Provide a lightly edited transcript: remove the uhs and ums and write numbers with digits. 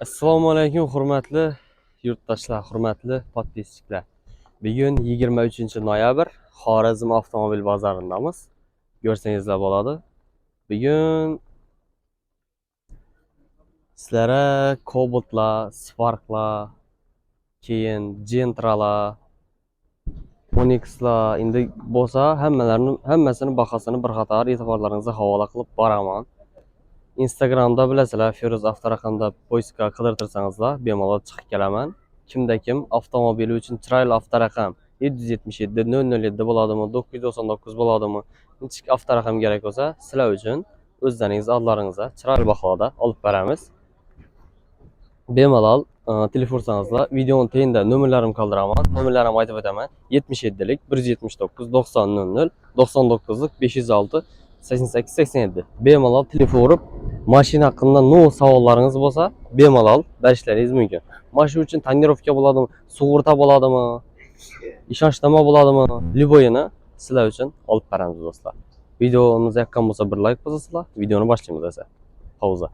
Assalomu alaykum hurmatli yurtdoshlar, hurmatli podpisчиklar. Bugun 23-noyabr Xorazm avtomobil bozorindamiz. Ko'rsangizlar bo'ladi. Bugun sizlarga Cobalt'lar, Spark'lar, keyin Gentra'lar, Onyx'lar endi bo'lsa hammasini bahosini bir qator e'tiborlaringizga havola qilib boraman. Instagramda bilasizlar, Feruz avtoraqamda poiska qidirtirsangizlar, bemalol chiqib kelaman. Kimda kim avtomobili uchun chiroyli avtoraqam 777 007 bo'ladimi, 999 bo'ladimi, nechik avtoraqam kerak bo'lsa, sizlar uchun o'zlaringiz oldlaringizga chiroyli bahoda olib beramiz. Bemalol telefon ursangizdar, videoning tagida nomerlarim qoldiraman. Nomerlarimni aytib o'taman. 77lik 179 90 00 99lik 506 88 87. Bemalol telefon urib, mashina haqida no savollaringiz bo'lsa, bemalol berishlaringiz mumkin. Mashina uchun tonirovka bo'ladimi, sug'urta bo'ladimi, ishonchnoma bo'ladimi, liboyini sizlar uchun olib beramiz do'stlar. Videomiz yoqqan bo'lsa bir like bosasizlar, videoni boshlaymiz esa. Pauza.